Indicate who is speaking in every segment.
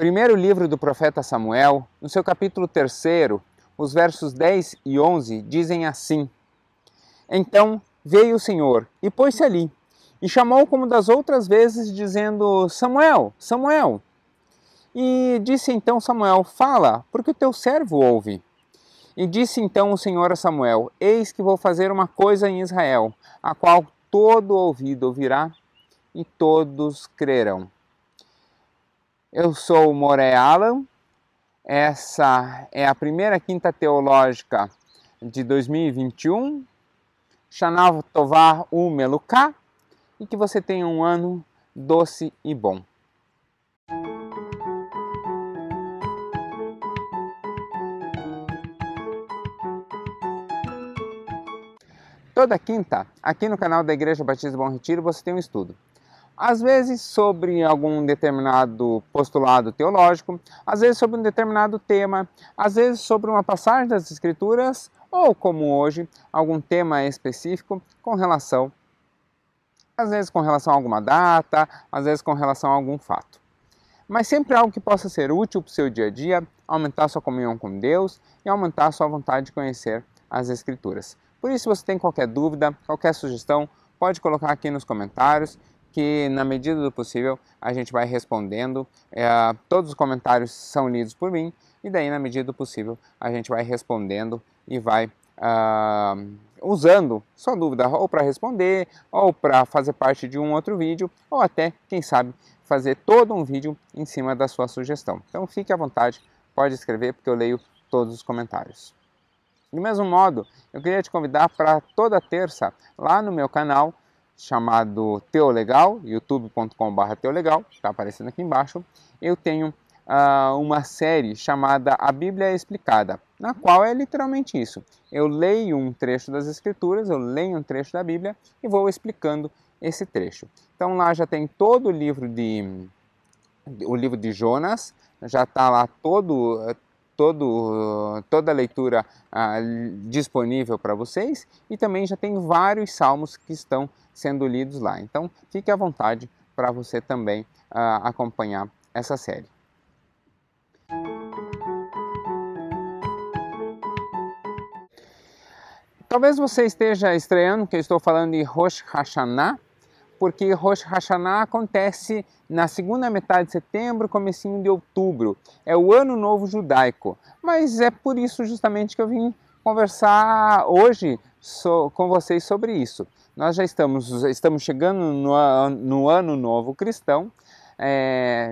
Speaker 1: Primeiro livro do profeta Samuel, no seu capítulo 3, os versos 10 e 11, dizem assim: Então veio o Senhor e pôs-se ali, e chamou como das outras vezes, dizendo: Samuel, Samuel. E disse então Samuel: Fala, porque o teu servo ouve. E disse então o Senhor a Samuel: Eis que vou fazer uma coisa em Israel, a qual todo ouvido ouvirá e todos crerão. Eu sou Moré Alan, essa é a primeira quinta teológica de 2021, Shana Tová Umeluká, e que você tenha um ano doce e bom. Toda quinta, aqui no canal da Igreja Batista Bom Retiro, você tem um estudo. Às vezes sobre algum determinado postulado teológico, às vezes sobre um determinado tema, às vezes sobre uma passagem das Escrituras, ou como hoje, algum tema específico com relação, às vezes com relação a alguma data, às vezes com relação a algum fato. Mas sempre algo que possa ser útil para o seu dia a dia, aumentar a sua comunhão com Deus e aumentar a sua vontade de conhecer as Escrituras. Por isso, se você tem qualquer dúvida, qualquer sugestão, pode colocar aqui nos comentários, que na medida do possível a gente vai respondendo. Todos os comentários são lidos por mim, e daí na medida do possível a gente vai respondendo e vai usando sua dúvida ou para responder, ou para fazer parte de um outro vídeo, ou até, quem sabe, fazer todo um vídeo em cima da sua sugestão. Então fique à vontade, pode escrever, porque eu leio todos os comentários. Do mesmo modo, eu queria te convidar para toda terça, lá no meu canal, chamado Teolegal, youtube.com/teolegal, está aparecendo aqui embaixo, eu tenho uma série chamada A Bíblia Explicada, na qual é literalmente isso. Eu leio um trecho das Escrituras, eu leio um trecho da Bíblia e vou explicando esse trecho. Então lá já tem todo o livro de Jonas, já está lá toda a leitura disponível para vocês, e também já tem vários salmos que estão sendo lidos lá. Então fique à vontade para você também acompanhar essa série. Talvez você esteja estranhando que eu estou falando de Rosh Hashanah, porque Rosh Hashanah acontece na segunda metade de setembro, comecinho de outubro. É o Ano Novo Judaico. Mas é por isso justamente que eu vim conversar hoje com vocês sobre isso. Nós já estamos chegando no Ano Novo Cristão,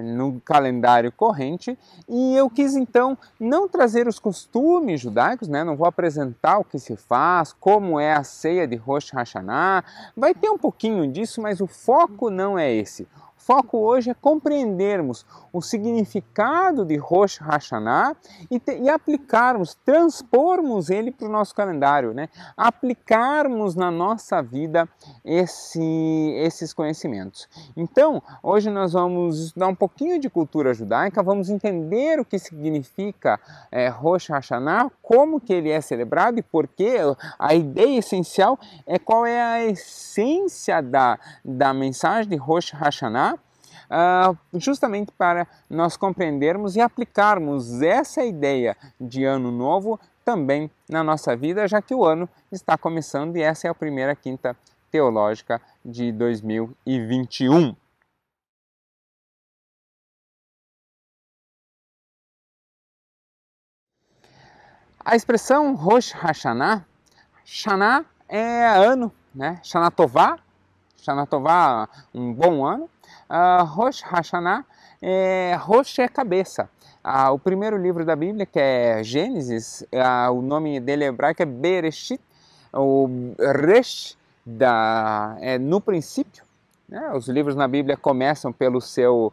Speaker 1: no calendário corrente, e eu quis então não trazer os costumes judaicos, não vou apresentar o que se faz, como é a ceia de Rosh Hashanah, vai ter um pouquinho disso, mas o foco não é esse. O foco hoje é compreendermos o significado de Rosh Hashanah e aplicarmos, transpormos ele para o nosso calendário, aplicarmos na nossa vida esses conhecimentos. Então, hoje nós vamos estudar um pouquinho de cultura judaica, vamos entender o que significa Rosh Hashanah, como que ele é celebrado e por quê. A ideia essencial é qual é a essência da mensagem de Rosh Hashanah, justamente para nós compreendermos e aplicarmos essa ideia de ano novo também na nossa vida, já que o ano está começando e essa é a primeira quinta teológica de 2021. A expressão Rosh Hashanah, Shana é ano, Shana Tová, um bom ano. Rosh Hashanah, Rosh é cabeça. O primeiro livro da Bíblia, que é Gênesis, o nome dele hebraico é Bereshit, o Resh no princípio. Os livros na Bíblia começam pelo seu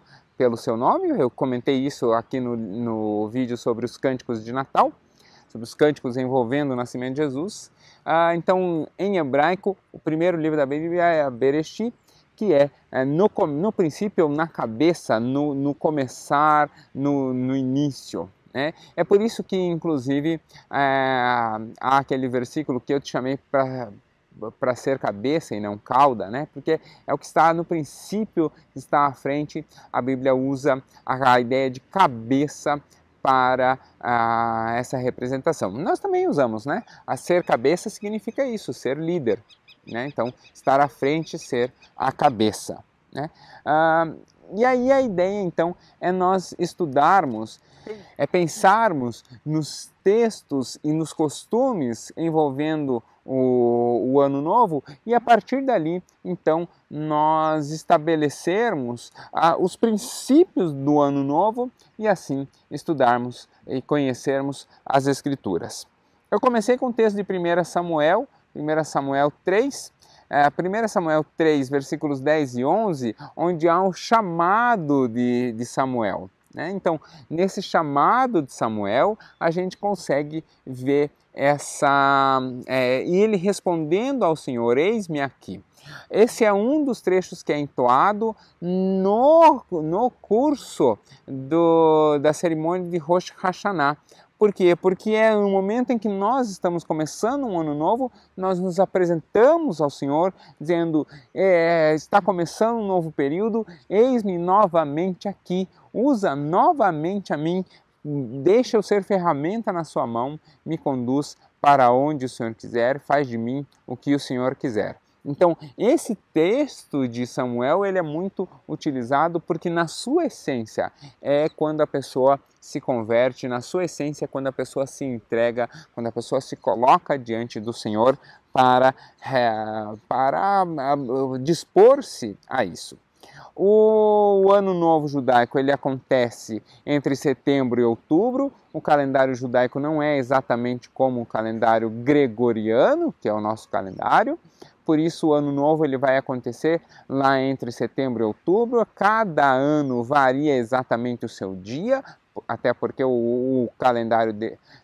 Speaker 1: nome, eu comentei isso aqui no vídeo sobre os cânticos de Natal, sobre os cânticos envolvendo o nascimento de Jesus. Então, em hebraico, o primeiro livro da Bíblia é Bereshit, que é no princípio, na cabeça, no começar, no início. É por isso que, inclusive, há aquele versículo que eu te chamei para ser cabeça e não cauda, né? Porque é o que está no princípio, está à frente. A Bíblia usa a ideia de cabeça para essa representação. Nós também usamos, né? A ser cabeça significa isso, ser líder, né? Então, estar à frente, ser a cabeça, né? E aí a ideia, então, é nós estudarmos, é pensarmos nos textos e nos costumes envolvendo o Ano Novo e a partir dali, então, nós estabelecermos os princípios do Ano Novo e assim estudarmos e conhecermos as Escrituras. Eu comecei com o texto de 1 Samuel 3, 1 Samuel 3, versículos 10 e 11, onde há um chamado de Samuel, né? Então, nesse chamado de Samuel, a gente consegue ver e ele respondendo ao Senhor, eis-me aqui. Esse é um dos trechos que é entoado no curso da cerimônia de Rosh Hashanah. Por quê? Porque é no momento em que nós estamos começando um ano novo, nós nos apresentamos ao Senhor, dizendo, está começando um novo período, eis-me novamente aqui, usa novamente a mim, deixa eu ser ferramenta na sua mão, me conduz para onde o Senhor quiser, faz de mim o que o Senhor quiser. Então, esse texto de Samuel ele é muito utilizado porque na sua essência é quando a pessoa se converte, na sua essência é quando a pessoa se entrega, quando a pessoa se coloca diante do Senhor para dispor-se a isso. O Ano Novo Judaico ele acontece entre setembro e outubro. O calendário judaico não é exatamente como o calendário gregoriano, que é o nosso calendário. Por isso o Ano Novo ele vai acontecer lá entre setembro e outubro. Cada ano varia exatamente o seu dia, até porque o calendário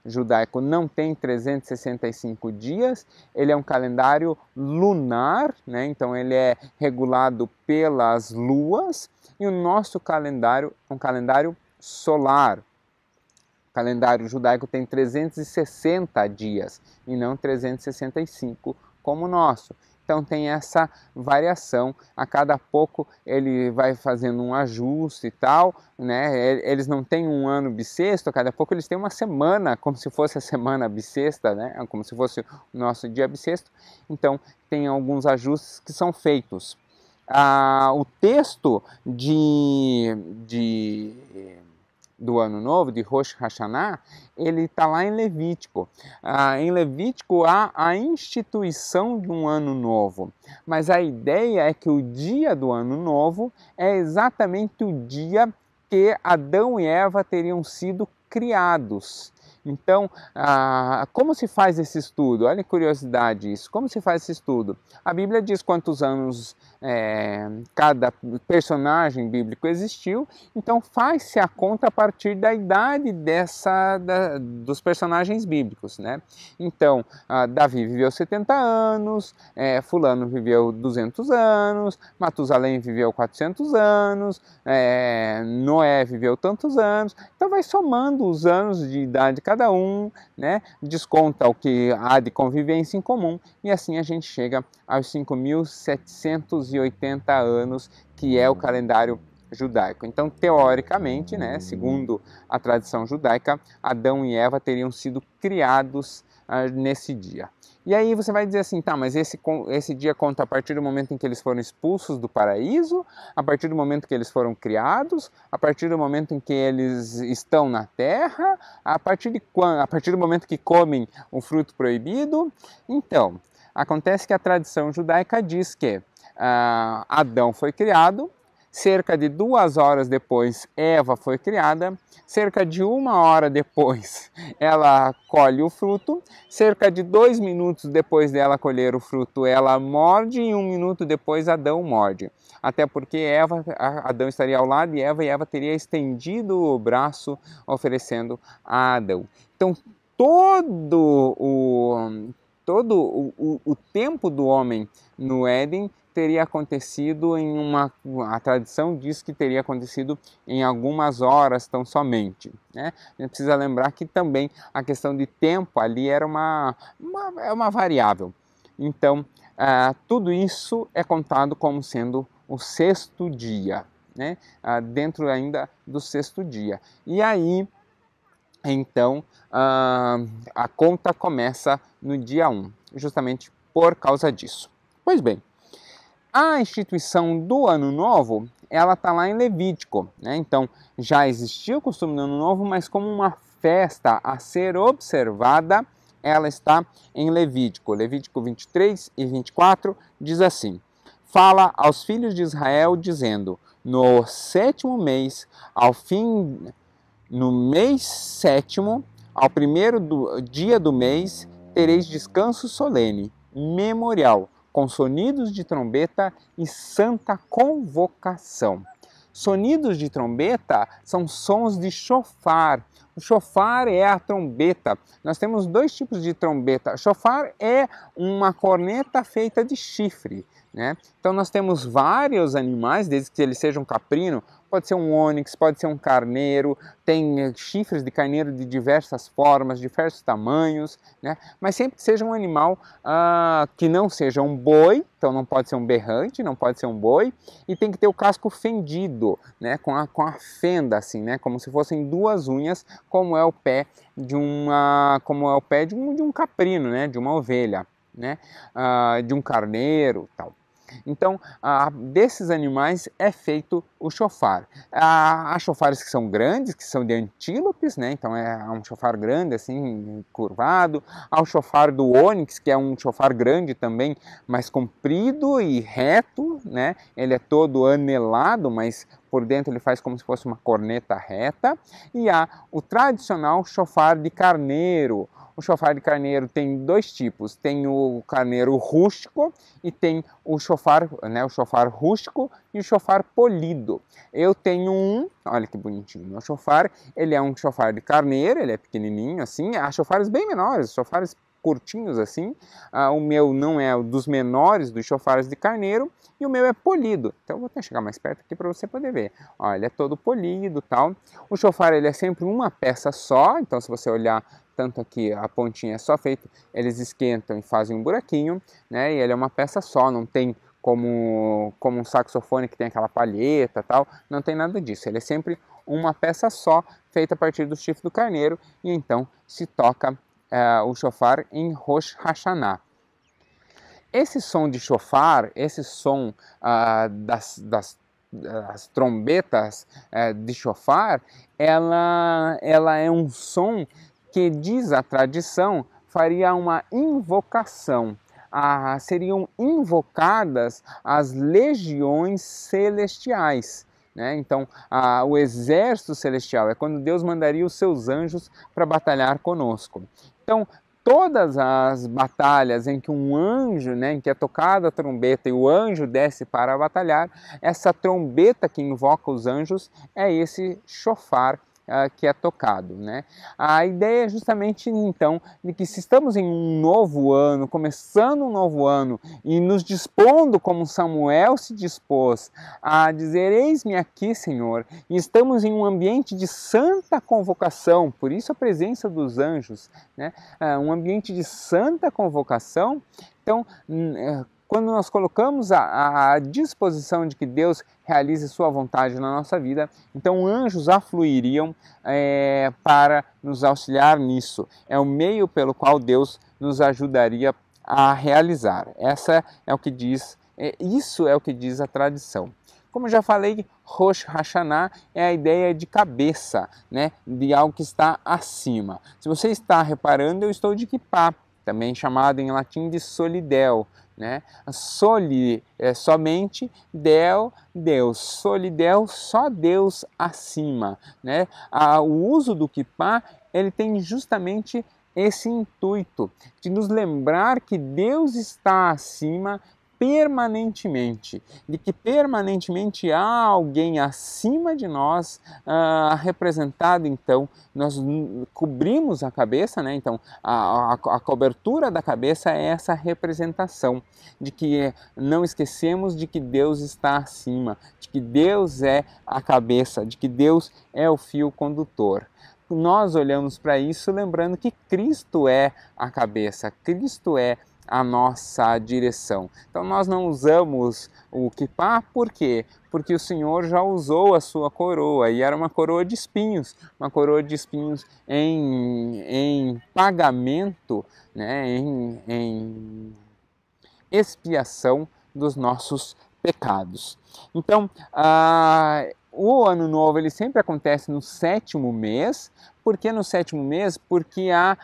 Speaker 1: judaico não tem 365 dias, ele é um calendário lunar, né? Então ele é regulado pelas luas, e o nosso calendário é um calendário solar. O calendário judaico tem 360 dias e não 365 como o nosso. Então tem essa variação, a cada pouco ele vai fazendo um ajuste e tal, né? Eles não têm um ano bissexto, a cada pouco eles têm uma semana, como se fosse a semana bissexta, né? Como se fosse o nosso dia bissexto. Então tem alguns ajustes que são feitos. O texto do Ano Novo, de Rosh Hashanah, ele está lá em Levítico. Em Levítico há a instituição de um Ano Novo, mas a ideia é que o dia do Ano Novo é exatamente o dia que Adão e Eva teriam sido criados. Então, como se faz esse estudo? Olha que curiosidade isso. Como se faz esse estudo? A Bíblia diz quantos anos cada personagem bíblico existiu, então faz-se a conta a partir da idade dos personagens bíblicos, né? Então, Davi viveu 70 anos, fulano viveu 200 anos, Matusalém viveu 400 anos, Noé viveu tantos anos, então vai somando os anos de idade de cada um, né? Desconta o que há de convivência em comum e assim a gente chega aos 5.780 anos, que é o calendário judaico. Então, teoricamente, né, segundo a tradição judaica, Adão e Eva teriam sido criados nesse dia. E aí você vai dizer assim, tá, mas esse dia conta a partir do momento em que eles foram expulsos do paraíso, a partir do momento que eles foram criados, a partir do momento em que eles estão na terra, a partir do momento que comem o fruto proibido. Então, acontece que a tradição judaica diz que Adão foi criado, cerca de 2 horas depois Eva foi criada, cerca de 1 hora depois ela colhe o fruto, cerca de 2 minutos depois dela colher o fruto ela morde e 1 minuto depois Adão morde. Até porque Adão estaria ao lado e Eva teria estendido o braço oferecendo a Adão. Então todo o tempo do homem no Éden teria acontecido a tradição diz que teria acontecido em algumas horas tão somente, né? A gente precisa lembrar que também a questão de tempo ali era uma variável. Então, tudo isso é contado como sendo o sexto dia, né? Dentro ainda do sexto dia. E aí, então, a conta começa no dia 1, justamente por causa disso. Pois bem, a instituição do Ano Novo, ela está lá em Levítico, né? Então, já existia o costume do Ano Novo, mas como uma festa a ser observada, ela está em Levítico. Levítico 23 e 24 diz assim: fala aos filhos de Israel, dizendo: no sétimo mês, no mês sétimo, ao primeiro dia do mês, tereis descanso solene, memorial, com sonidos de trombeta e santa convocação. Sonidos de trombeta são sons de chofar. O chofar é a trombeta. Nós temos dois tipos de trombeta. Chofar é uma corneta feita de chifre, né? Então nós temos vários animais, desde que eles sejam caprino, pode ser um ônix, pode ser um carneiro, tem chifres de carneiro de diversas formas, diversos tamanhos, né? Mas sempre que seja um animal que não seja um boi, então não pode ser um berrante, não pode ser um boi, e tem que ter o casco fendido, né? Com a fenda assim, né? Como se fossem duas unhas, como é o pé de um caprino, né? De uma ovelha, né? De um carneiro, tal. Então, desses animais é feito o chofar. Há chofares que são grandes, que são de antílopes, né? Então é um chofar grande, assim, curvado. Há o chofar do ônix, que é um chofar grande também, mas comprido e reto, né? Ele é todo anelado, mas por dentro ele faz como se fosse uma corneta reta. E há o tradicional chofar de carneiro. O chofar de carneiro tem dois tipos, tem o carneiro rústico e tem o chofar rústico e o chofar polido. Eu tenho olha que bonitinho, meu chofar, ele é um chofar de carneiro, ele é pequenininho assim, há chofares bem menores, chofares curtinhos assim, o meu não é o dos menores dos chofares de carneiro e o meu é polido, então eu vou até chegar mais perto aqui para você poder ver. Olha, ele é todo polido, tal. O chofar ele é sempre uma peça só, então se você olhar tanto aqui a pontinha é só feito, eles esquentam e fazem um buraquinho, né? E ele é uma peça só, não tem como um saxofone que tem aquela palheta, tal, não tem nada disso. Ele é sempre uma peça só, feita a partir do chifre do carneiro, e então se toca o chofar em Rosh Hashanah. Esse som de chofar, esse som das trombetas de chofar, ela é um som que, diz a tradição, faria uma invocação. Seriam invocadas as legiões celestiais, né? Então, o exército celestial é quando Deus mandaria os seus anjos para batalhar conosco. Então, todas as batalhas em que um anjo, né, em que é tocada a trombeta e o anjo desce para batalhar, essa trombeta que invoca os anjos é esse chofar que é tocado, né? A ideia é justamente então de que se estamos em um novo ano, começando um novo ano e nos dispondo como Samuel se dispôs a dizer: eis-me aqui, Senhor, e estamos em um ambiente de santa convocação, por isso a presença dos anjos, né? Um ambiente de santa convocação. Então, quando nós colocamos à disposição de que Deus realize sua vontade na nossa vida, então anjos afluiriam para nos auxiliar nisso. É o meio pelo qual Deus nos ajudaria a realizar. Isso é o que diz a tradição. Como já falei, Rosh Hashanah é a ideia de cabeça, né, de algo que está acima. Se você está reparando, eu estou de kippá, também chamado em latim de solidel, né? Soli é somente, del, Deus. Solidel, só Deus acima, né? O uso do kippá, ele tem justamente esse intuito de nos lembrar que Deus está acima permanentemente, de que permanentemente há alguém acima de nós, representado. Então nós cobrimos a cabeça, né? Então a cobertura da cabeça é essa representação de que não esquecemos de que Deus está acima, de que Deus é a cabeça, de que Deus é o fio condutor. Nós olhamos para isso lembrando que Cristo é a cabeça, Cristo é a nossa direção. Então nós não usamos o kippah, por quê? Porque o Senhor já usou a sua coroa, e era uma coroa de espinhos em pagamento, né, em expiação dos nossos pecados. Então, o Ano Novo ele sempre acontece no 7º mês. Por que no 7º mês? Porque a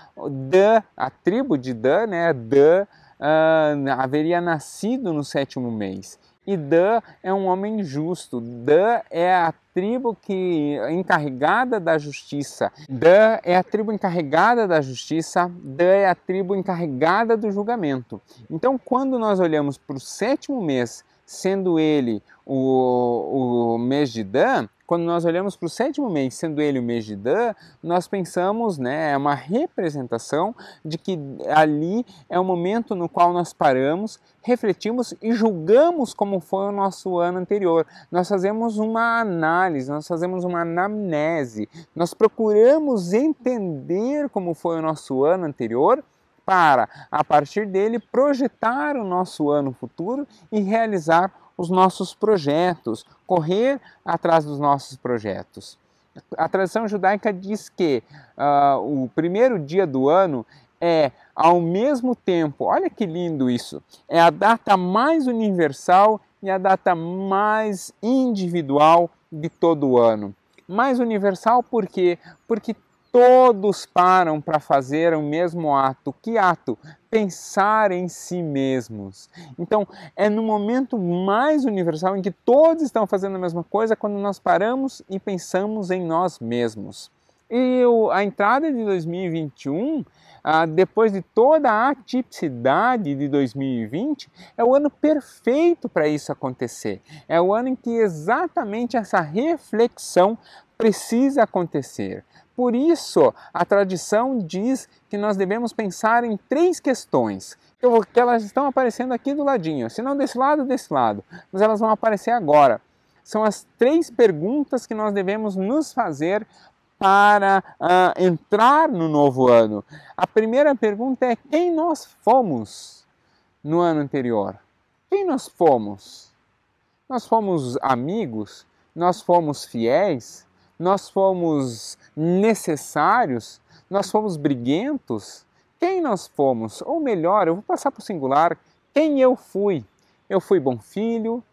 Speaker 1: tribo de Dan, né, Dan, haveria nascido no 7º mês. E Dan é um homem justo. Dan é a tribo encarregada da justiça. Dan é a tribo encarregada da justiça. Dan é a tribo encarregada do julgamento. Então, quando nós olhamos para o 7º mês, sendo ele o mês de Dan, quando nós olhamos para o 7º mês, sendo ele o mês de Dan, nós pensamos, né, é uma representação de que ali é o momento no qual nós paramos, refletimos e julgamos como foi o nosso ano anterior. Nós fazemos uma análise, nós fazemos uma anamnese, nós procuramos entender como foi o nosso ano anterior para, a partir dele, projetar o nosso ano futuro e realizar os nossos projetos, correr atrás dos nossos projetos. A tradição judaica diz que o primeiro dia do ano é, ao mesmo tempo, olha que lindo isso, é a data mais universal e a data mais individual de todo o ano. Mais universal por quê? Porque todos param para fazer o mesmo ato. Que ato? Pensar em si mesmos. Então, é no momento mais universal em que todos estão fazendo a mesma coisa, quando nós paramos e pensamos em nós mesmos. E a entrada de 2021, depois de toda a atipicidade de 2020, é o ano perfeito para isso acontecer. É o ano em que exatamente essa reflexão precisa acontecer. Por isso, a tradição diz que nós devemos pensar em 3 questões, que elas estão aparecendo aqui do ladinho, se não desse lado, mas elas vão aparecer agora. São as 3 perguntas que nós devemos nos fazer para entrar no novo ano. A primeira pergunta é: quem nós fomos no ano anterior? Quem nós fomos? Nós fomos amigos? Nós fomos fiéis? Nós fomos necessários? Nós fomos briguentos? Quem nós fomos? Ou melhor, eu vou passar para o singular, quem eu fui? Eu fui bom filho?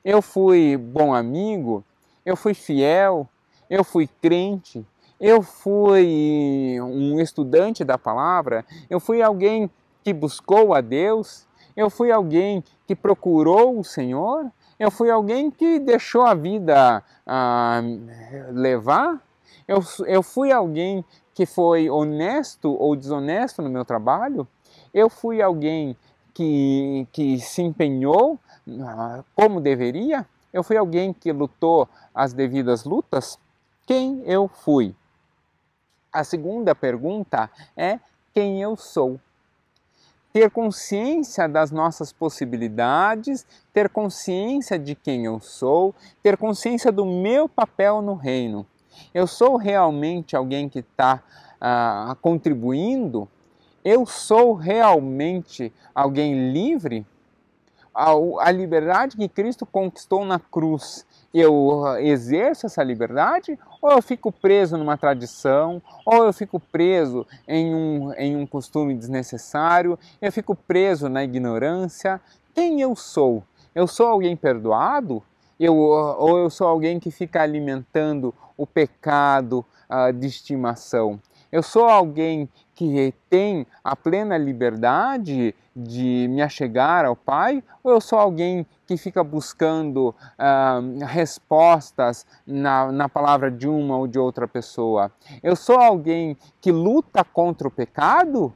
Speaker 1: Eu fui bom amigo? Eu fui fiel? Eu fui crente? Eu fui um estudante da palavra? Eu fui alguém que buscou a Deus? Eu fui alguém que procurou o Senhor? Eu fui alguém que deixou a vida levar? Eu fui alguém que foi honesto ou desonesto no meu trabalho? Eu fui alguém que se empenhou como deveria? Eu fui alguém que lutou as devidas lutas? Quem eu fui? A segunda pergunta é: quem eu sou? Ter consciência das nossas possibilidades, ter consciência de quem eu sou, ter consciência do meu papel no reino. Eu sou realmente alguém que está contribuindo? Eu sou realmente alguém livre? A liberdade que Cristo conquistou na cruz, eu exerço essa liberdade, ou eu fico preso numa tradição, ou eu fico preso em um costume desnecessário, eu fico preso na ignorância? Quem eu sou? Eu sou alguém perdoado? Ou eu sou alguém que fica alimentando o pecado de estimação? Eu sou alguém que tem a plena liberdade de me achegar ao Pai, ou eu sou alguém que fica buscando respostas na palavra de uma ou de outra pessoa? Eu sou alguém que luta contra o pecado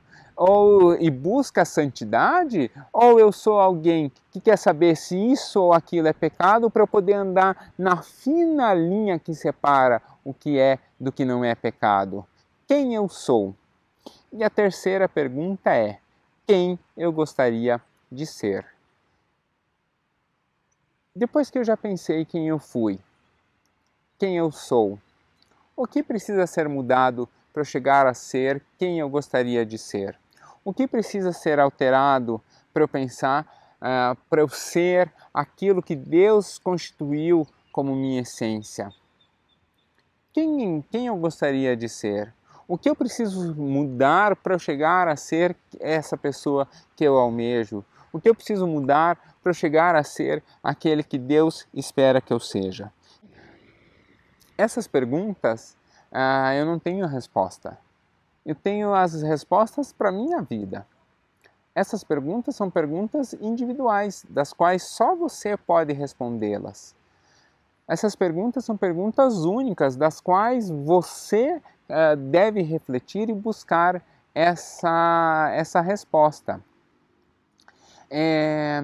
Speaker 1: e busca a santidade, ou eu sou alguém que quer saber se isso ou aquilo é pecado para eu poder andar na fina linha que separa o que é do que não é pecado? Quem eu sou? E a terceira pergunta é: quem eu gostaria de ser? Depois que eu já pensei quem eu fui, quem eu sou, o que precisa ser mudado para eu chegar a ser quem eu gostaria de ser? O que precisa ser alterado para eu pensar, para eu ser aquilo que Deus constituiu como minha essência? Quem eu gostaria de ser? O que eu preciso mudar para eu chegar a ser essa pessoa que eu almejo? O que eu preciso mudar para eu chegar a ser aquele que Deus espera que eu seja? Essas perguntas, eu não tenho resposta. Eu tenho as respostas para a minha vida. Essas perguntas são perguntas individuais, das quais só você pode respondê-las. Essas perguntas são perguntas únicas, das quais você deve refletir e buscar essa resposta. É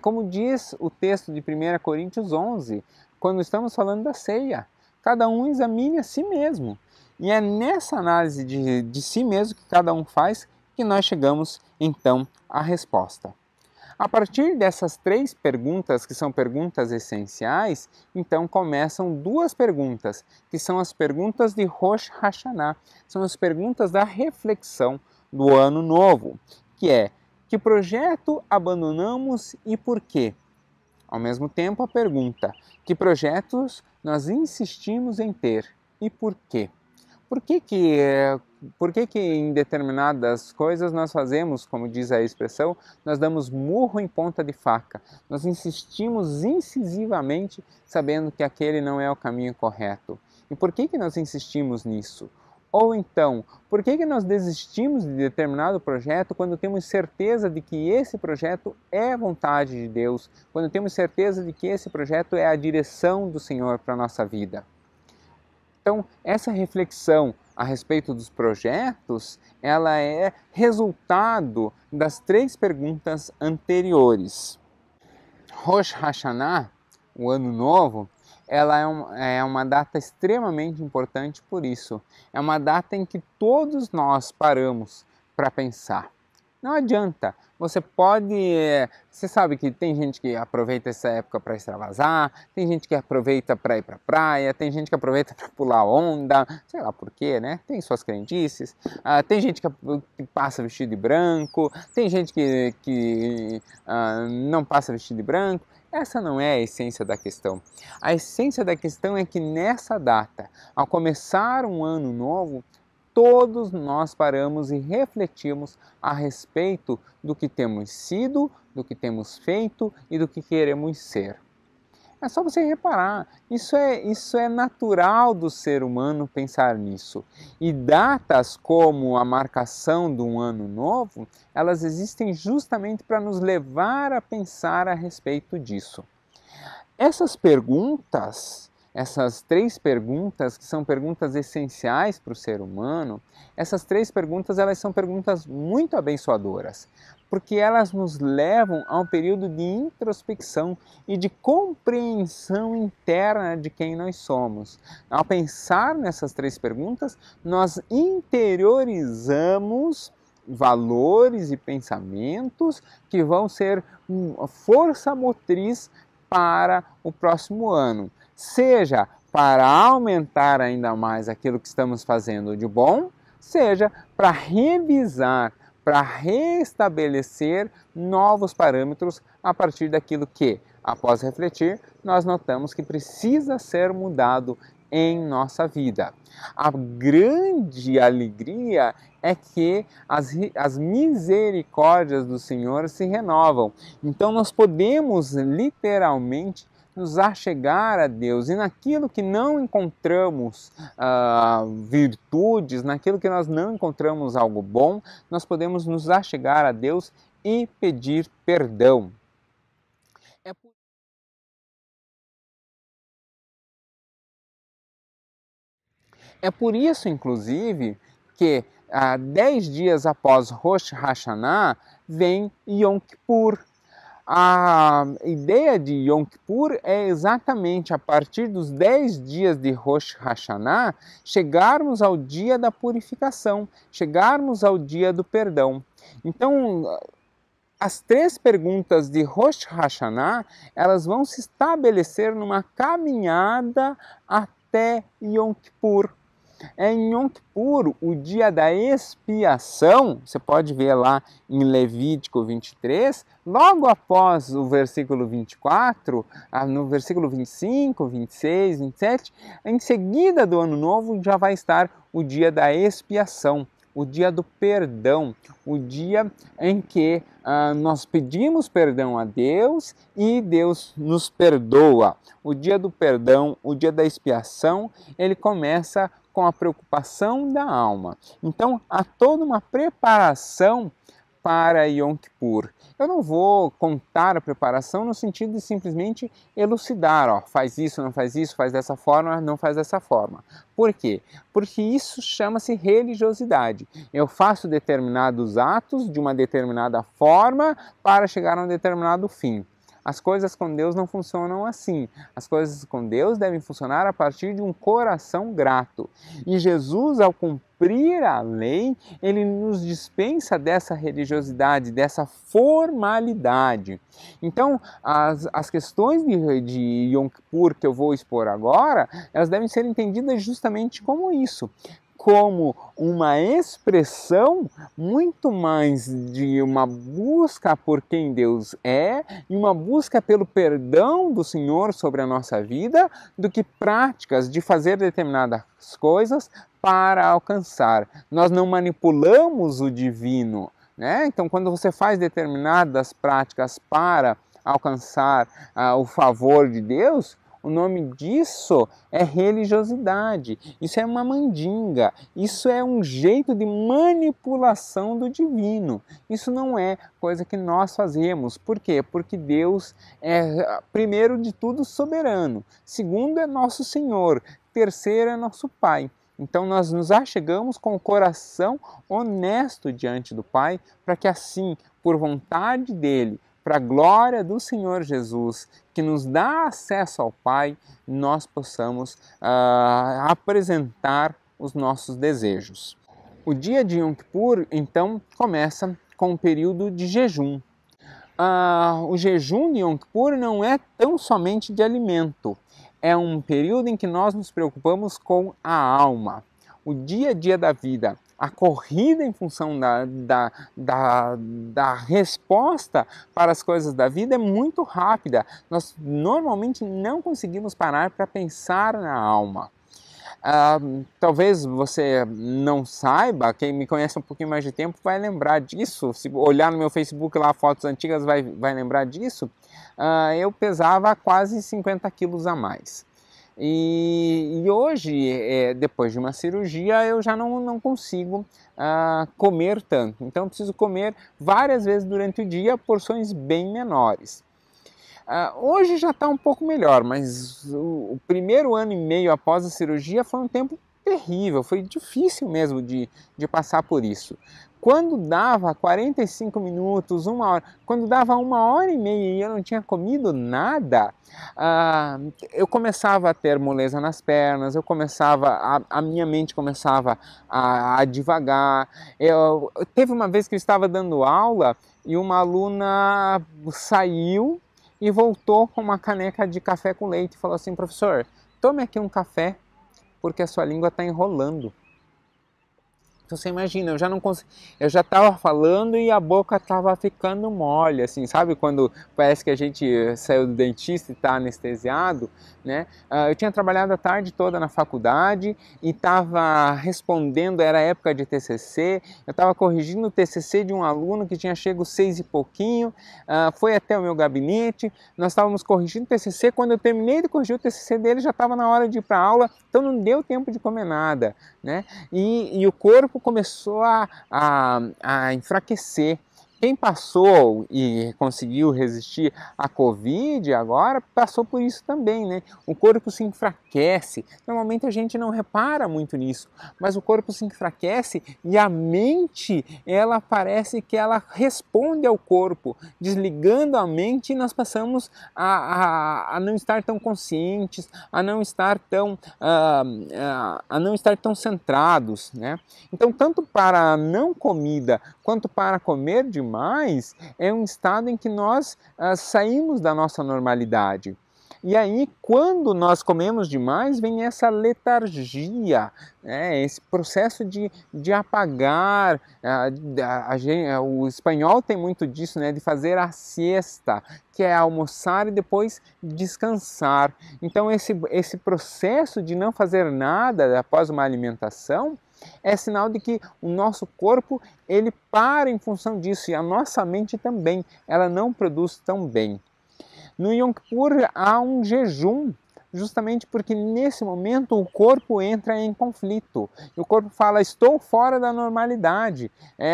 Speaker 1: como diz o texto de 1 Coríntios 11, quando estamos falando da ceia. Cada um examine a si mesmo. E é nessa análise de si mesmo que cada um faz que nós chegamos, então, à resposta. A partir dessas 3 perguntas, que são perguntas essenciais, então começam 2 perguntas, que são as perguntas de Rosh Hashanah, são as perguntas da reflexão do Ano Novo, que é: que projeto abandonamos e por quê? Ao mesmo tempo, a pergunta: que projetos nós insistimos em ter e por quê? Por que em determinadas coisas nós fazemos, como diz a expressão, nós damos murro em ponta de faca? Nós insistimos incisivamente sabendo que aquele não é o caminho correto. E por que nós insistimos nisso? Ou então, por que nós desistimos de determinado projeto quando temos certeza de que esse projeto é a vontade de Deus, quando temos certeza de que esse projeto é a direção do Senhor para a nossa vida? Então, essa reflexão a respeito dos projetos, ela é resultado das 3 perguntas anteriores. Rosh Hashanah, o Ano Novo, ela é uma data extremamente importante por isso. É uma data em que todos nós paramos para pensar. Não adianta, você sabe que tem gente que aproveita essa época para extravasar, tem gente que aproveita para ir para a praia, tem gente que aproveita para pular onda, sei lá por quê, né? Tem suas crendices, tem gente que passa vestido de branco, tem gente que não passa vestido de branco. Essa não é a essência da questão. A essência da questão é que nessa data, ao começar um ano novo, todos nós paramos e refletimos a respeito do que temos sido, do que temos feito e do que queremos ser. É só você reparar, isso é natural do ser humano pensar nisso. E datas como a marcação de um ano novo, elas existem justamente para nos levar a pensar a respeito disso. Essas perguntas, essas 3 perguntas, que são perguntas essenciais para o ser humano, essas 3 perguntas elas são perguntas muito abençoadoras, porque elas nos levam a um período de introspecção e de compreensão interna de quem nós somos. Ao pensar nessas 3 perguntas, nós interiorizamos valores e pensamentos que vão ser uma força motriz para o próximo ano, seja para aumentar ainda mais aquilo que estamos fazendo de bom, seja para revisar, para restabelecer novos parâmetros a partir daquilo que, após refletir, nós notamos que precisa ser mudado em nossa vida. A grande alegria é que as misericórdias do Senhor se renovam. Então nós podemos literalmente nos achegar a Deus e naquilo que não encontramos virtudes, naquilo que nós não encontramos algo bom, nós podemos nos achegar a Deus e pedir perdão. É por isso, inclusive, que 10 dias após Rosh Hashanah vem Yom Kippur. A ideia de Yom Kippur é exatamente a partir dos 10 dias de Rosh Hashanah chegarmos ao dia da purificação, chegarmos ao dia do perdão. Então, as 3 perguntas de Rosh Hashanah, elas vão se estabelecer numa caminhada até Yom Kippur. é em Yom Kippur, o dia da expiação. Você pode ver lá em Levítico 23, logo após o versículo 24, no versículo 25, 26, 27, em seguida do Ano Novo já vai estar o dia da expiação, o dia do perdão, o dia em que nós pedimos perdão a Deus e Deus nos perdoa. O dia do perdão, o dia da expiação, ele começa com a preocupação da alma. Então, há toda uma preparação para Yom Kippur. Eu não vou contar a preparação no sentido de simplesmente elucidar, ó, faz isso, não faz isso, faz dessa forma, não faz dessa forma. Por quê? Porque isso chama-se religiosidade. Eu faço determinados atos de uma determinada forma para chegar a um determinado fim. As coisas com Deus não funcionam assim. As coisas com Deus devem funcionar a partir de um coração grato. E Jesus, ao cumprir a lei, ele nos dispensa dessa religiosidade, dessa formalidade. Então, as questões de Yom Kippur que eu vou expor agora, elas devem ser entendidas justamente como isso. Como uma expressão muito mais de uma busca por quem Deus é e uma busca pelo perdão do Senhor sobre a nossa vida do que práticas de fazer determinadas coisas para alcançar. Nós não manipulamos o divino, né? Então, quando você faz determinadas práticas para alcançar o favor de Deus, o nome disso é religiosidade, isso é uma mandinga, isso é um jeito de manipulação do divino. Isso não é coisa que nós fazemos. Por quê? Porque Deus é, primeiro de tudo, soberano, segundo é nosso Senhor, terceiro é nosso Pai. Então nós nos achegamos com o coração honesto diante do Pai, para que assim, por vontade dEle, para a glória do Senhor Jesus, que nos dá acesso ao Pai, nós possamos apresentar os nossos desejos. O dia de Yom Kippur, então, começa com um período de jejum. O jejum de Yom Kippur não é tão somente de alimento, é um período em que nós nos preocupamos com a alma, o dia a dia da vida. A corrida em função da resposta para as coisas da vida é muito rápida. Nós normalmente não conseguimos parar para pensar na alma. Talvez você não saiba, quem me conhece um pouquinho mais de tempo vai lembrar disso. Se olhar no meu Facebook lá, fotos antigas, vai lembrar disso. Eu pesava quase 50 quilos a mais. E hoje, depois de uma cirurgia, eu já não consigo comer tanto. Então, eu preciso comer várias vezes durante o dia, porções bem menores. Hoje já está um pouco melhor, mas o primeiro ano e meio após a cirurgia foi um tempo terrível, foi difícil mesmo de passar por isso. Quando dava 45 minutos, uma hora, quando dava 1h30 e eu não tinha comido nada, eu começava a ter moleza nas pernas, a minha mente começava a divagar. Teve uma vez que eu estava dando aula e uma aluna saiu e voltou com uma caneca de café com leite e falou assim: professor, tome aqui um café, porque a sua língua está enrolando. Então você imagina, eu já estava falando e a boca estava ficando mole, assim, sabe quando parece que a gente saiu do dentista e está anestesiado, né? Eu tinha trabalhado a tarde toda na faculdade e estava respondendo, era época de TCC, eu estava corrigindo o TCC de um aluno que tinha chego 6 e pouquinho, foi até o meu gabinete, nós estávamos corrigindo o TCC, quando eu terminei de corrigir o TCC dele já estava na hora de ir para a aula, então não deu tempo de comer nada, né? E o corpo começou a enfraquecer. Quem passou e conseguiu resistir à Covid agora, passou por isso também, né? O corpo se enfraquece. Normalmente a gente não repara muito nisso, mas o corpo se enfraquece e a mente, ela parece que ela responde ao corpo. Desligando a mente, nós passamos a não estar tão conscientes, a não estar tão centrados, né? Então, tanto para a não comida quanto para comer demais, é um estado em que nós saímos da nossa normalidade. E aí, quando nós comemos demais, vem essa letargia, esse processo de apagar. O espanhol tem muito disso, né, de fazer a siesta, que é almoçar e depois descansar. Então, esse processo de não fazer nada após uma alimentação é sinal de que o nosso corpo ele para em função disso, e a nossa mente também, ela não produz tão bem. No Yom Kippur há um jejum, justamente porque nesse momento o corpo entra em conflito. E o corpo fala, estou fora da normalidade,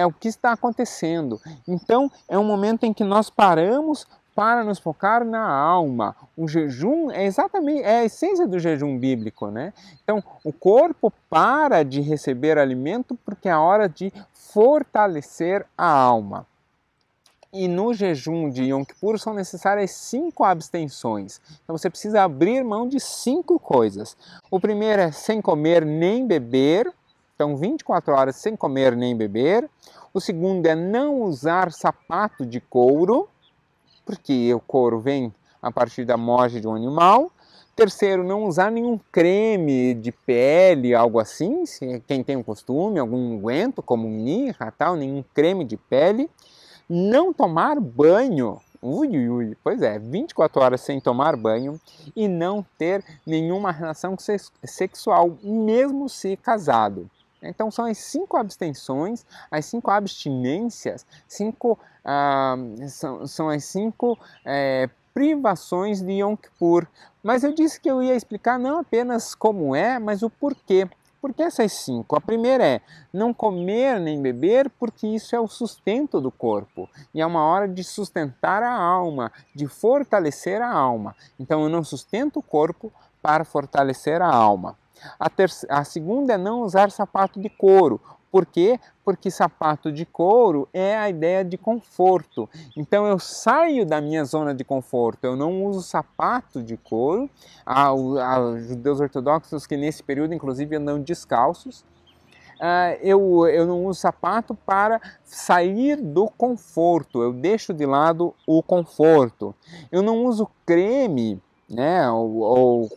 Speaker 1: o que está acontecendo? Então é um momento em que nós paramos para nos focar na alma. O jejum é exatamente a essência do jejum bíblico, né? Então o corpo para de receber alimento porque é a hora de fortalecer a alma. E no jejum de Yom Kippur são necessárias 5 abstenções. Então você precisa abrir mão de 5 coisas. O primeiro é sem comer nem beber. Então 24 horas sem comer nem beber. O segundo é não usar sapato de couro, porque o couro vem a partir da morte de um animal. Terceiro, não usar nenhum creme de pele, algo assim. Quem tem o costume, algum unguento, como mirra, tal, nenhum creme de pele. Não tomar banho, pois é, 24 horas sem tomar banho e não ter nenhuma relação sexual, mesmo se casado. Então são as 5 abstenções, as 5 abstinências, são as 5 privações de Yom Kippur. Mas eu disse que eu ia explicar não apenas como é, mas o porquê. Por que essas 5? A primeira é não comer nem beber, porque isso é o sustento do corpo. E é uma hora de sustentar a alma, de fortalecer a alma. Então eu não sustento o corpo para fortalecer a alma. A segunda é não usar sapato de couro. Por quê? Porque sapato de couro é a ideia de conforto. Então eu saio da minha zona de conforto, eu não uso sapato de couro. Há judeus ortodoxos que nesse período inclusive andam descalços. Eu não uso sapato para sair do conforto, eu deixo de lado o conforto. Eu não uso creme, né, ou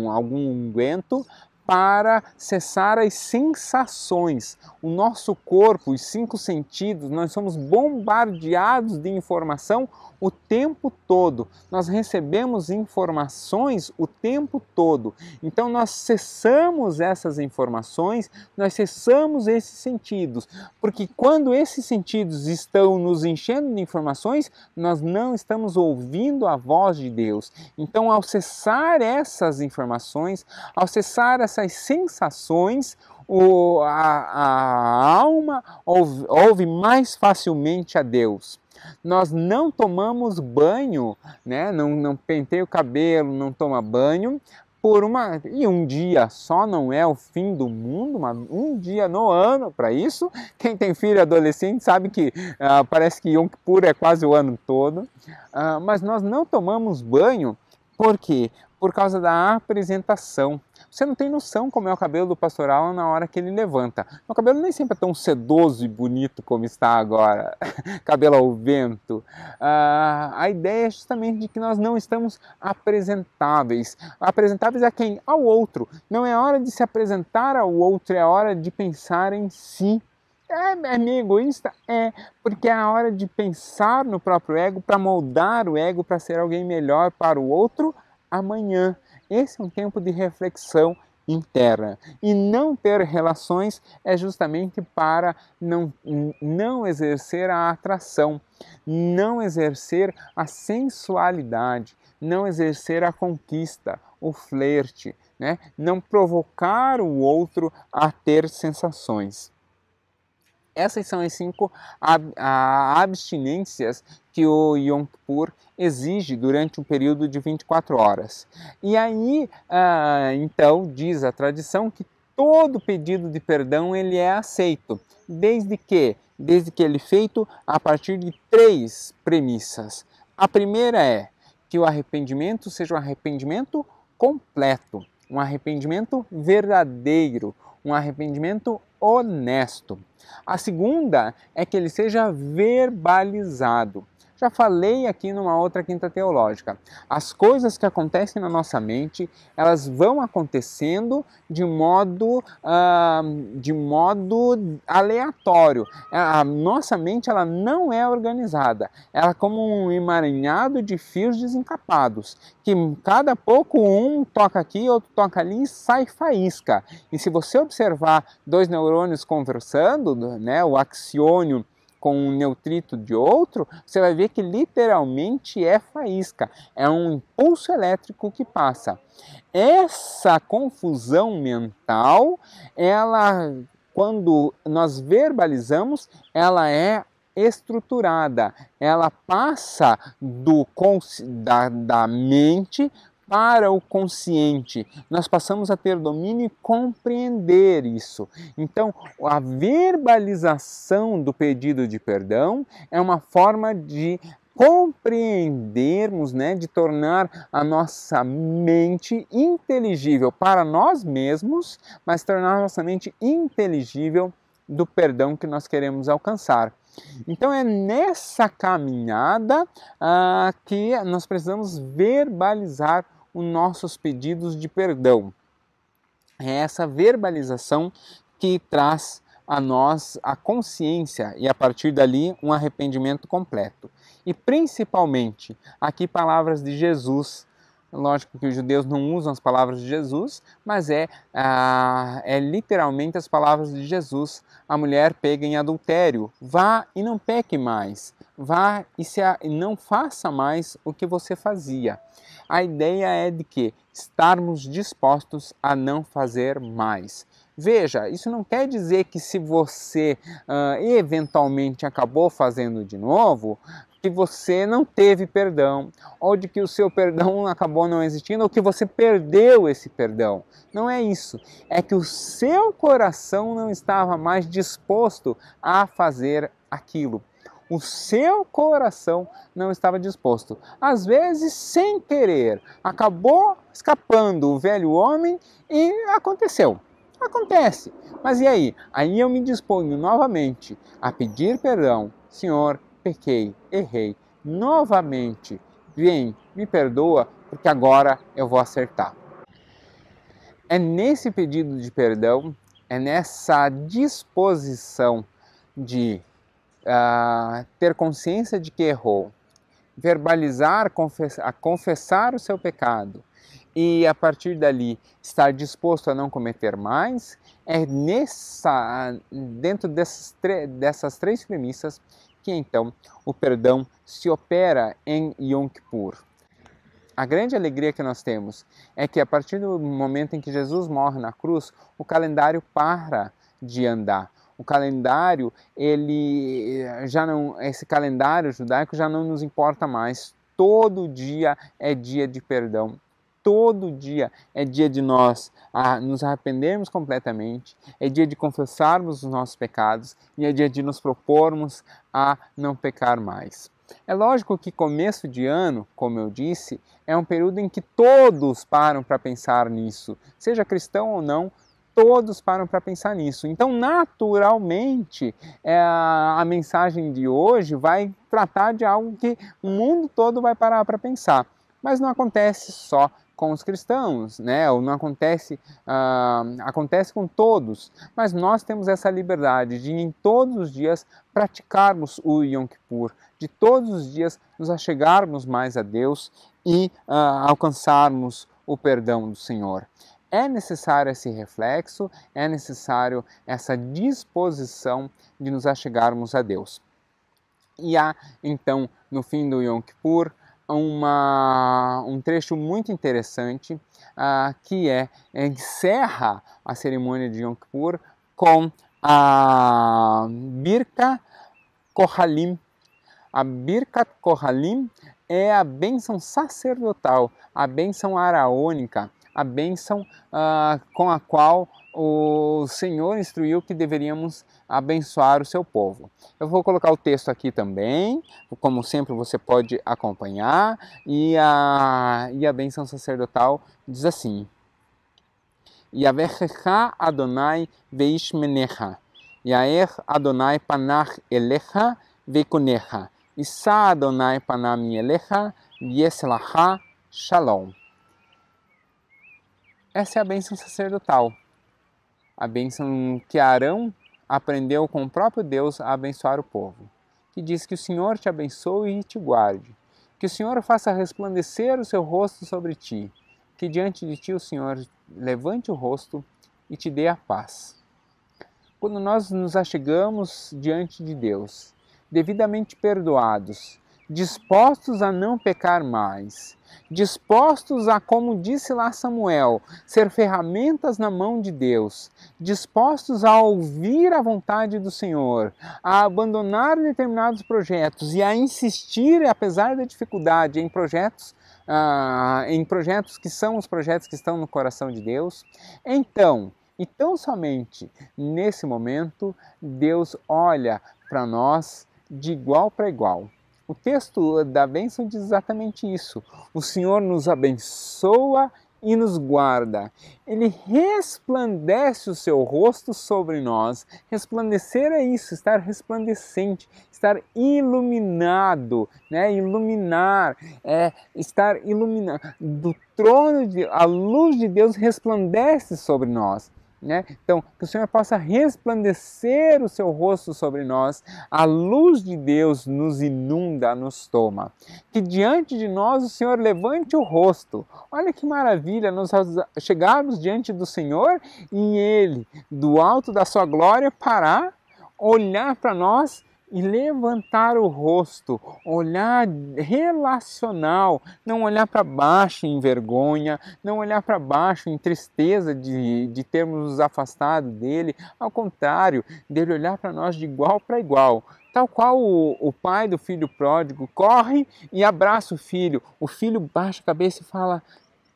Speaker 1: algum unguento para cessar as sensações. O nosso corpo, os 5 sentidos, nós somos bombardeados de informação o tempo todo. Nós recebemos informações o tempo todo. Então nós cessamos essas informações, nós cessamos esses sentidos, porque quando esses sentidos estão nos enchendo de informações, nós não estamos ouvindo a voz de Deus. Então ao cessar essas informações, ao cessar essas sensações, a alma ouve mais facilmente a Deus. Nós não tomamos banho, né? Não penteia o cabelo, não toma banho, e um dia só não é o fim do mundo, um dia no ano para isso. Quem tem filho adolescente sabe que parece que Yom Kippur é quase o ano todo, mas nós não tomamos banho. Por quê? Por causa da apresentação. Você não tem noção como é o cabelo do pastoral na hora que ele levanta. Meu cabelo nem sempre é tão sedoso e bonito como está agora, cabelo ao vento. A ideia é justamente de que nós não estamos apresentáveis. Apresentáveis a quem? Ao outro. Não é hora de se apresentar ao outro, é hora de pensar em si. É meio egoísta? É, porque é a hora de pensar no próprio ego, para moldar o ego, para ser alguém melhor para o outro amanhã. Esse é um tempo de reflexão interna. E não ter relações é justamente para não exercer a atração, não exercer a sensualidade, não exercer a conquista, o flerte, né? Não provocar o outro a ter sensações. Essas são as 5 abstinências que o Yom Kippur exige durante um período de 24 horas. E aí, então, diz a tradição que todo pedido de perdão ele é aceito, desde que ele é feito a partir de 3 premissas. A primeira é que o arrependimento seja um arrependimento completo, um arrependimento verdadeiro, um arrependimento honesto. A segunda é que ele seja verbalizado. Já falei aqui numa outra quinta teológica. As coisas que acontecem na nossa mente, elas vão acontecendo de modo aleatório. A nossa mente ela não é organizada. Ela é como um emaranhado de fios desencapados, que cada pouco um toca aqui, outro toca ali e sai faísca. E se você observar dois neurônios conversando, né, o axiônio com um neutrito de outro, você vai ver que literalmente é faísca, é um impulso elétrico que passa. Essa confusão mental, ela, quando nós verbalizamos, ela é estruturada, ela passa da mente para o consciente. Nós passamos a ter domínio e compreender isso. Então, a verbalização do pedido de perdão é uma forma de compreendermos, né, de tornar a nossa mente inteligível para nós mesmos, mas tornar a nossa mente inteligível do perdão que nós queremos alcançar. Então é nessa caminhada que nós precisamos verbalizar os nossos pedidos de perdão. É essa verbalização que traz a nós a consciência e a partir dali um arrependimento completo. E principalmente aqui palavras de Jesus. Lógico que os judeus não usam as palavras de Jesus, mas é literalmente as palavras de Jesus. A mulher pega em adultério, vá e não peque mais, vá e não faça mais o que você fazia. A ideia é de que estarmos dispostos a não fazer mais. Veja, isso não quer dizer que se você eventualmente acabou fazendo de novo, que você não teve perdão, ou de que o seu perdão acabou não existindo, ou que você perdeu esse perdão. Não é isso. É que o seu coração não estava mais disposto a fazer aquilo. O seu coração não estava disposto. Às vezes, sem querer, acabou escapando o velho homem e aconteceu. Acontece. Mas e aí? Aí eu me disponho novamente a pedir perdão. Senhor, pequei, errei. Novamente, vem, me perdoa, porque agora eu vou acertar. É nesse pedido de perdão, é nessa disposição de ter consciência de que errou, verbalizar, confessar o seu pecado e a partir dali estar disposto a não cometer mais, é dentro dessas três premissas que então o perdão se opera em Yom Kippur. A grande alegria que nós temos é que a partir do momento em que Jesus morre na cruz, o calendário para de andar. O calendário, esse calendário judaico já não nos importa mais. Todo dia é dia de perdão. Todo dia é dia de nós nos arrependermos completamente, é dia de confessarmos os nossos pecados e é dia de nos propormos a não pecar mais. É lógico que começo de ano, como eu disse, é um período em que todos param para pensar nisso, seja cristão ou não, todos param para pensar nisso. Então, naturalmente, a mensagem de hoje vai tratar de algo que o mundo todo vai parar para pensar. Mas não acontece só com os cristãos, né? Ou não acontece, acontece com todos. Mas nós temos essa liberdade de, em todos os dias, praticarmos o Yom Kippur, de todos os dias nos achegarmos mais a Deus e alcançarmos o perdão do Senhor. É necessário esse reflexo, é necessário essa disposição de nos achegarmos a Deus. E há, então, no fim do Yom Kippur, um trecho muito interessante que encerra a cerimônia de Yom Kippur com a Birkat Kohalim. A Birkat Kohalim é a bênção sacerdotal, a bênção araônica, a bênção com a qual o Senhor instruiu que deveríamos abençoar o seu povo. Eu vou colocar o texto aqui também, como sempre você pode acompanhar, e a bênção sacerdotal diz assim: Yavechecha Adonai veishmenecha, Yaer Adonai panach elecha veikonecha, Issa Adonai panam elecha v'yeslacha shalom. Essa é a bênção sacerdotal, a bênção que Arão aprendeu com o próprio Deus a abençoar o povo, que diz que o Senhor te abençoe e te guarde, que o Senhor faça resplandecer o seu rosto sobre ti, que diante de ti o Senhor levante o rosto e te dê a paz. Quando nós nos achegamos diante de Deus, devidamente perdoados, dispostos a não pecar mais, dispostos a, como disse lá Samuel, ser ferramentas na mão de Deus, dispostos a ouvir a vontade do Senhor, a abandonar determinados projetos e a insistir, apesar da dificuldade, em projetos que são os projetos que estão no coração de Deus, então, e tão somente nesse momento, Deus olha para nós de igual para igual. O texto da bênção diz exatamente isso. O Senhor nos abençoa e nos guarda. Ele resplandece o seu rosto sobre nós. Resplandecer é isso, estar resplandecente, estar iluminado, né? Iluminar é estar iluminado. Do trono a luz de Deus resplandece sobre nós. Né? Então, que o Senhor possa resplandecer o seu rosto sobre nós, a luz de Deus nos inunda, nos toma. Que diante de nós o Senhor levante o rosto. Olha que maravilha, nós chegarmos diante do Senhor e Ele, do alto da sua glória, parar, olhar para nós e levantar o rosto, olhar relacional, não olhar para baixo em vergonha, não olhar para baixo em tristeza de termos nos afastado dele, ao contrário, dele olhar para nós de igual para igual. Tal qual o pai do filho pródigo corre e abraça o filho baixa a cabeça e fala: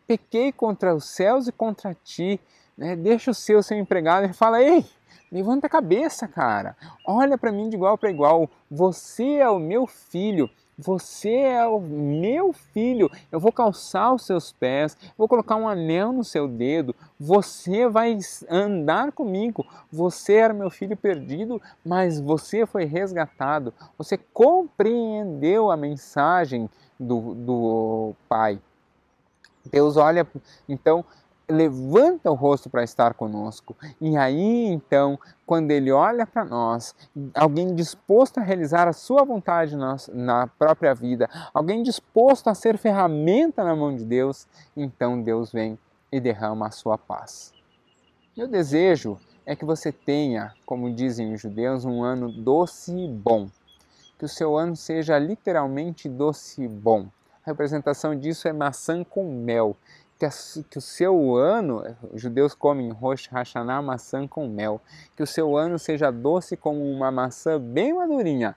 Speaker 1: pequei contra os céus e contra ti, né? Deixa o seu empregado, ele fala: ei, levanta a cabeça, cara. Olha para mim de igual para igual. Você é o meu filho. Você é o meu filho. Eu vou calçar os seus pés. Vou colocar um anel no seu dedo. Você vai andar comigo. Você era meu filho perdido, mas você foi resgatado. Você compreendeu a mensagem do Pai. Deus olha, então, levanta o rosto para estar conosco. E aí, então, quando Ele olha para nós, alguém disposto a realizar a sua vontade na própria vida, alguém disposto a ser ferramenta na mão de Deus, então Deus vem e derrama a sua paz. Meu desejo é que você tenha, como dizem os judeus, um ano doce e bom. Que o seu ano seja literalmente doce e bom. A representação disso é maçã com mel. Que o seu ano, os judeus comem Rosh Hashanah, maçã com mel, que o seu ano seja doce como uma maçã bem madurinha,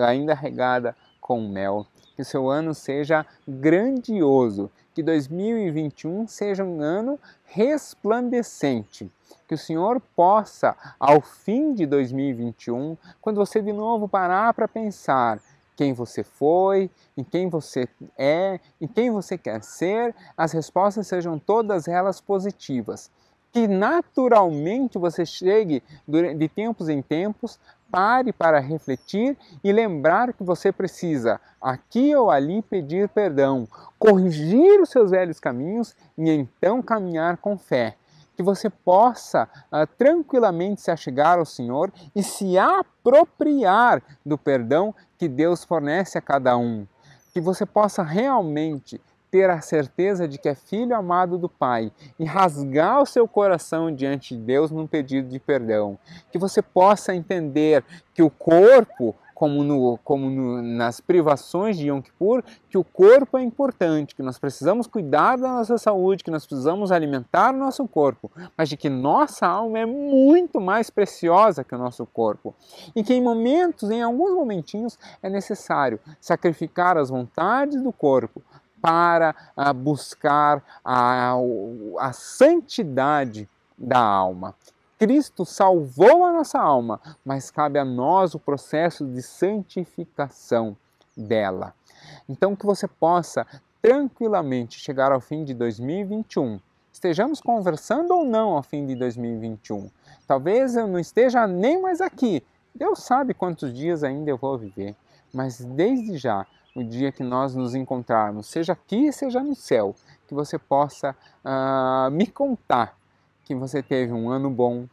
Speaker 1: ainda regada com mel, que o seu ano seja grandioso, que 2021 seja um ano resplandecente, que o Senhor possa, ao fim de 2021, quando você de novo parar para pensar quem você foi, em quem você é, em quem você quer ser, as respostas sejam todas elas positivas. Que naturalmente você chegue, de tempos em tempos, pare para refletir e lembrar que você precisa, aqui ou ali, pedir perdão, corrigir os seus velhos caminhos e então caminhar com fé. Que você possa tranquilamente se achegar ao Senhor e se apropriar do perdão que Deus fornece a cada um. Que você possa realmente ter a certeza de que é filho amado do Pai e rasgar o seu coração diante de Deus num pedido de perdão. Que você possa entender que o corpo, nas privações de Yom Kippur, que o corpo é importante, que nós precisamos cuidar da nossa saúde, que nós precisamos alimentar o nosso corpo, mas de que nossa alma é muito mais preciosa que o nosso corpo. E que em alguns momentinhos, é necessário sacrificar as vontades do corpo para buscar a santidade da alma. Cristo salvou a nossa alma, mas cabe a nós o processo de santificação dela. Então, que você possa tranquilamente chegar ao fim de 2021. Estejamos conversando ou não ao fim de 2021. Talvez eu não esteja nem mais aqui. Deus sabe quantos dias ainda eu vou viver. mas desde já, no dia que nós nos encontrarmos, seja aqui, seja no céu, que você possa me contar que você teve um ano bom,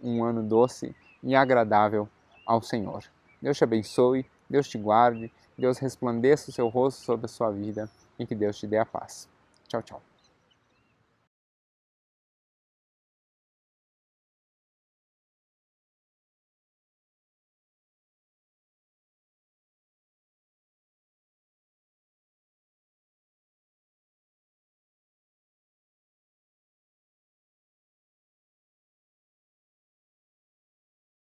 Speaker 1: um ano doce e agradável ao Senhor. Deus te abençoe, Deus te guarde, Deus resplandeça o seu rosto sobre a sua vida e que Deus te dê a paz. Tchau, tchau.